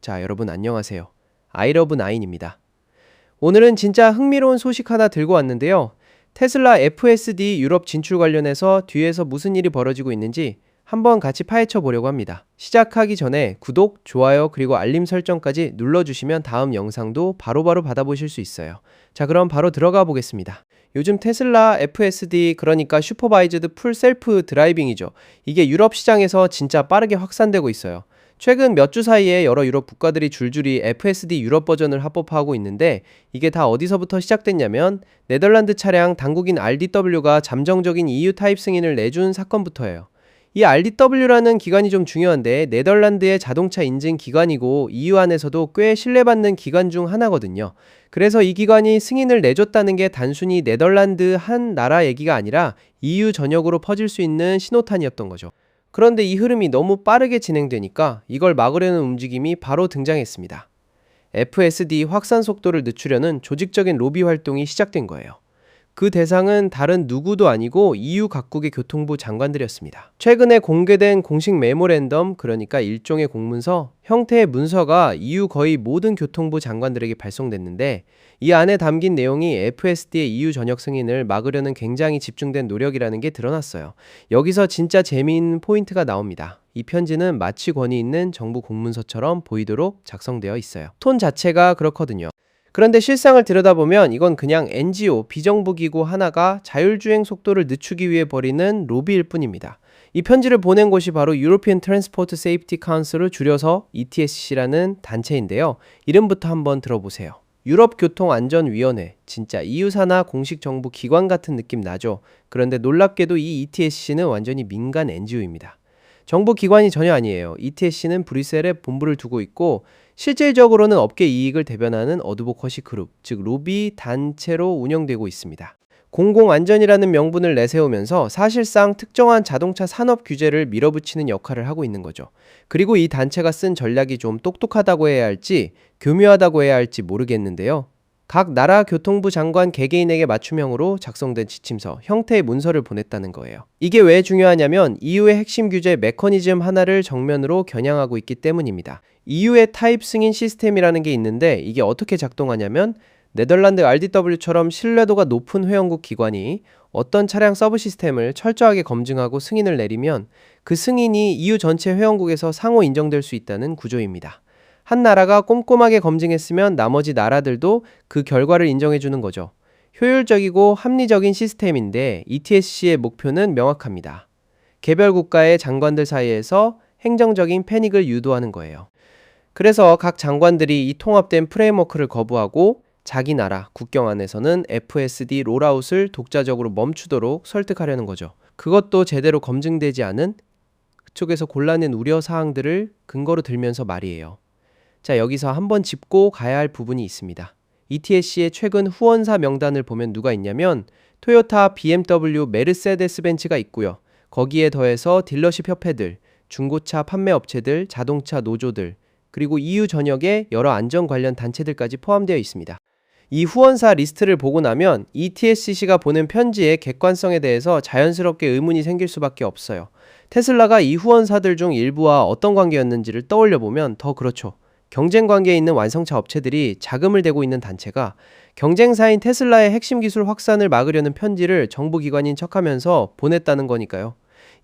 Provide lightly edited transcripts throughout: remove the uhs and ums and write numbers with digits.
자, 여러분 안녕하세요. 아이러브9입니다. 오늘은 진짜 흥미로운 소식 하나 들고 왔는데요. 테슬라 FSD 유럽 진출 관련해서 뒤에서 무슨 일이 벌어지고 있는지 한번 같이 파헤쳐 보려고 합니다. 시작하기 전에 구독, 좋아요, 그리고 알림 설정까지 눌러주시면 다음 영상도 바로바로 받아보실 수 있어요. 자, 그럼 바로 들어가 보겠습니다. 요즘 테슬라 FSD, 그러니까 슈퍼바이즈드 풀 셀프 드라이빙이죠. 이게 유럽 시장에서 진짜 빠르게 확산되고 있어요. 최근 몇 주 사이에 여러 유럽 국가들이 줄줄이 FSD 유럽 버전을 합법화하고 있는데, 이게 다 어디서부터 시작됐냐면 네덜란드 차량 당국인 RDW가 잠정적인 EU 타입 승인을 내준 사건부터예요. 이 RDW라는 기관이 좀 중요한데, 네덜란드의 자동차 인증 기관이고 EU 안에서도 꽤 신뢰받는 기관 중 하나거든요. 그래서 이 기관이 승인을 내줬다는 게 단순히 네덜란드 한 나라 얘기가 아니라 EU 전역으로 퍼질 수 있는 신호탄이었던 거죠. 그런데 이 흐름이 너무 빠르게 진행되니까 이걸 막으려는 움직임이 바로 등장했습니다. FSD 확산 속도를 늦추려는 조직적인 로비 활동이 시작된 거예요. 그 대상은 다른 누구도 아니고 EU 각국의 교통부 장관들이었습니다. 최근에 공개된 공식 메모랜덤, 그러니까 일종의 공문서 형태의 문서가 EU 거의 모든 교통부 장관들에게 발송됐는데, 이 안에 담긴 내용이 FSD의 EU 전역 승인을 막으려는 굉장히 집중된 노력이라는 게 드러났어요. 여기서 진짜 재미있는 포인트가 나옵니다. 이 편지는 마치 권위 있는 정부 공문서처럼 보이도록 작성되어 있어요. 톤 자체가 그렇거든요. 그런데 실상을 들여다보면 이건 그냥 NGO, 비정부 기구 하나가 자율주행 속도를 늦추기 위해 벌이는 로비일 뿐입니다. 이 편지를 보낸 곳이 바로 European Transport Safety Council을 줄여서 ETSC라는 단체인데요. 이름부터 한번 들어보세요. 유럽교통안전위원회, 진짜 EU 산하 공식 정부 기관 같은 느낌 나죠? 그런데 놀랍게도 이 ETSC는 완전히 민간 NGO입니다. 정부 기관이 전혀 아니에요. ETSC는 브뤼셀에 본부를 두고 있고, 실질적으로는 업계 이익을 대변하는 어드보커시 그룹, 즉 로비 단체로 운영되고 있습니다. 공공안전이라는 명분을 내세우면서 사실상 특정한 자동차 산업 규제를 밀어붙이는 역할을 하고 있는 거죠. 그리고 이 단체가 쓴 전략이 좀 똑똑하다고 해야 할지 교묘하다고 해야 할지 모르겠는데요. 각 나라 교통부 장관 개개인에게 맞춤형으로 작성된 지침서, 형태의 문서를 보냈다는 거예요. 이게 왜 중요하냐면 EU의 핵심 규제 메커니즘 하나를 정면으로 겨냥하고 있기 때문입니다. EU의 타입 승인 시스템이라는 게 있는데, 이게 어떻게 작동하냐면 네덜란드 RDW처럼 신뢰도가 높은 회원국 기관이 어떤 차량 서브 시스템을 철저하게 검증하고 승인을 내리면 그 승인이 EU 전체 회원국에서 상호 인정될 수 있다는 구조입니다. 한 나라가 꼼꼼하게 검증했으면 나머지 나라들도 그 결과를 인정해주는 거죠. 효율적이고 합리적인 시스템인데, ETSC의 목표는 명확합니다. 개별 국가의 장관들 사이에서 행정적인 패닉을 유도하는 거예요. 그래서 각 장관들이 이 통합된 프레임워크를 거부하고 자기 나라 국경 안에서는 FSD 롤아웃을 독자적으로 멈추도록 설득하려는 거죠. 그것도 제대로 검증되지 않은 그쪽에서 골라낸 우려사항들을 근거로 들면서 말이에요. 자, 여기서 한번 짚고 가야 할 부분이 있습니다. ETSC의 최근 후원사 명단을 보면 누가 있냐면 토요타, BMW, 메르세데스 벤츠가 있고요. 거기에 더해서 딜러십 협회들, 중고차 판매 업체들, 자동차 노조들, 그리고 EU 전역의 여러 안전 관련 단체들까지 포함되어 있습니다. 이 후원사 리스트를 보고 나면 ETSC가 보낸 편지의 객관성에 대해서 자연스럽게 의문이 생길 수밖에 없어요. 테슬라가 이 후원사들 중 일부와 어떤 관계였는지를 떠올려 보면 더 그렇죠. 경쟁 관계에 있는 완성차 업체들이 자금을 대고 있는 단체가 경쟁사인 테슬라의 핵심 기술 확산을 막으려는 편지를 정부기관인 척하면서 보냈다는 거니까요.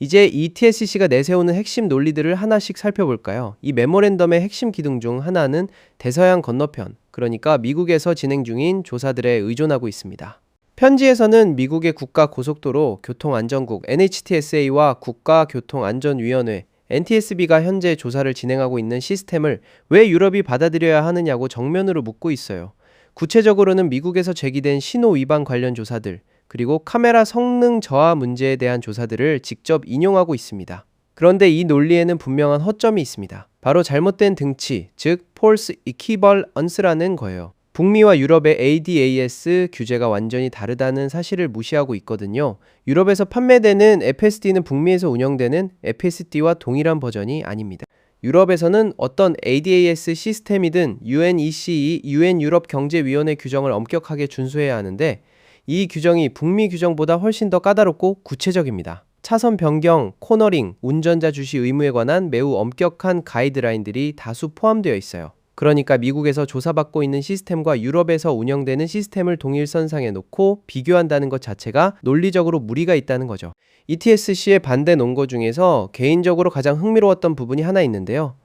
이제 ETSC가 내세우는 핵심 논리들을 하나씩 살펴볼까요? 이 메모랜덤의 핵심 기둥 중 하나는 대서양 건너편, 그러니까 미국에서 진행 중인 조사들에 의존하고 있습니다. 편지에서는 미국의 국가고속도로 교통안전국 NHTSA와 국가교통안전위원회 NTSB가 현재 조사를 진행하고 있는 시스템을 왜 유럽이 받아들여야 하느냐고 정면으로 묻고 있어요. 구체적으로는 미국에서 제기된 신호 위반 관련 조사들, 그리고 카메라 성능 저하 문제에 대한 조사들을 직접 인용하고 있습니다. 그런데 이 논리에는 분명한 허점이 있습니다. 바로 잘못된 등치, 즉 False Equivalence라는 거예요. 북미와 유럽의 ADAS 규제가 완전히 다르다는 사실을 무시하고 있거든요. 유럽에서 판매되는 FSD는 북미에서 운영되는 FSD와 동일한 버전이 아닙니다. 유럽에서는 어떤 ADAS 시스템이든 UNECE, UN 유럽 경제위원회 규정을 엄격하게 준수해야 하는데, 이 규정이 북미 규정보다 훨씬 더 까다롭고 구체적입니다. 차선 변경, 코너링, 운전자 주시 의무에 관한 매우 엄격한 가이드라인들이 다수 포함되어 있어요. 그러니까 미국에서 조사받고 있는 시스템과 유럽에서 운영되는 시스템을 동일선상에 놓고 비교한다는 것 자체가 논리적으로 무리가 있다는 거죠. ETSC의 반대 논거 중에서 개인적으로 가장 흥미로웠던 부분이 하나 있는데요.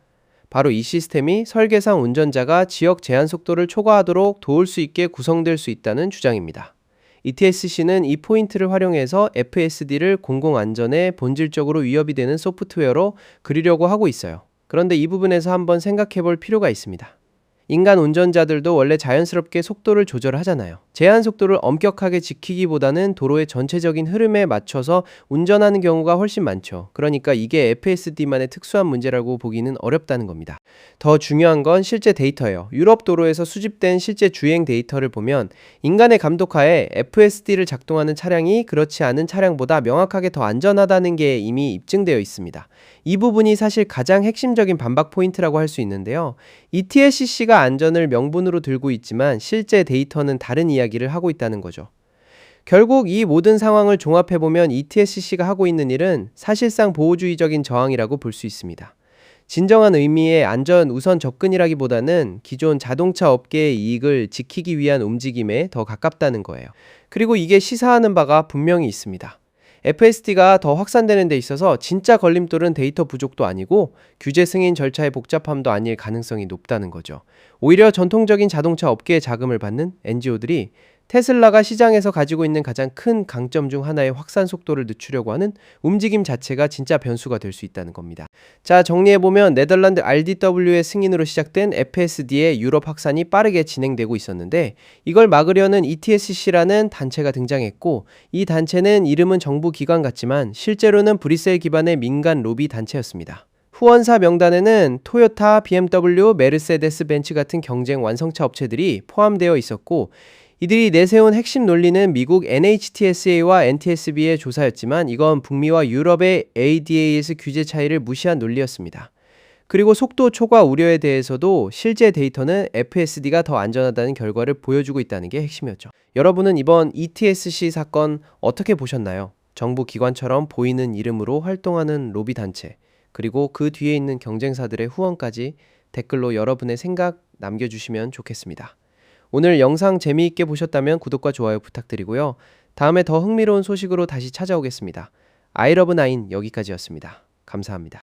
바로 이 시스템이 설계상 운전자가 지역 제한 속도를 초과하도록 도울 수 있게 구성될 수 있다는 주장입니다. ETSC는 이 포인트를 활용해서 FSD를 공공안전에 본질적으로 위협이 되는 소프트웨어로 그리려고 하고 있어요. 그런데 이 부분에서 한번 생각해 볼 필요가 있습니다. 인간 운전자들도 원래 자연스럽게 속도를 조절하잖아요. 제한 속도를 엄격하게 지키기보다는 도로의 전체적인 흐름에 맞춰서 운전하는 경우가 훨씬 많죠. 그러니까 이게 FSD만의 특수한 문제라고 보기는 어렵다는 겁니다. 더 중요한 건 실제 데이터예요. 유럽 도로에서 수집된 실제 주행 데이터를 보면 인간의 감독하에 FSD를 작동하는 차량이 그렇지 않은 차량보다 명확하게 더 안전하다는 게 이미 입증되어 있습니다. 이 부분이 사실 가장 핵심적인 반박 포인트라고 할 수 있는데요. ETSC가 안전을 명분으로 들고 있지만 실제 데이터는 다른 이야기를 하고 있다는 거죠. 결국 이 모든 상황을 종합해보면 ETSC가 하고 있는 일은 사실상 보호주의적인 저항이라고 볼 수 있습니다. 진정한 의미의 안전 우선 접근이라기보다는 기존 자동차 업계의 이익을 지키기 위한 움직임에 더 가깝다는 거예요. 그리고 이게 시사하는 바가 분명히 있습니다. FSD가 더 확산되는 데 있어서 진짜 걸림돌은 데이터 부족도 아니고 규제 승인 절차의 복잡함도 아닐 가능성이 높다는 거죠. 오히려 전통적인 자동차 업계의 자금을 받는 NGO들이 테슬라가 시장에서 가지고 있는 가장 큰 강점 중 하나의 확산 속도를 늦추려고 하는 움직임 자체가 진짜 변수가 될 수 있다는 겁니다. 자, 정리해보면 네덜란드 RDW의 승인으로 시작된 FSD의 유럽 확산이 빠르게 진행되고 있었는데 이걸 막으려는 ETSC라는 단체가 등장했고 이 단체는 이름은 정부 기관 같지만 실제로는 브뤼셀 기반의 민간 로비 단체였습니다. 후원사 명단에는 토요타, BMW, 메르세데스 벤츠 같은 경쟁 완성차 업체들이 포함되어 있었고 이들이 내세운 핵심 논리는 미국 NHTSA와 NTSB의 조사였지만 이건 북미와 유럽의 ADAS 규제 차이를 무시한 논리였습니다. 그리고 속도 초과 우려에 대해서도 실제 데이터는 FSD가 더 안전하다는 결과를 보여주고 있다는 게 핵심이었죠. 여러분은 이번 ETSC 사건 어떻게 보셨나요? 정부 기관처럼 보이는 이름으로 활동하는 로비 단체, 그리고 그 뒤에 있는 경쟁사들의 후원까지 댓글로 여러분의 생각 남겨주시면 좋겠습니다. 오늘 영상 재미있게 보셨다면 구독과 좋아요 부탁드리고요. 다음에 더 흥미로운 소식으로 다시 찾아오겠습니다. 아이러브9 여기까지였습니다. 감사합니다.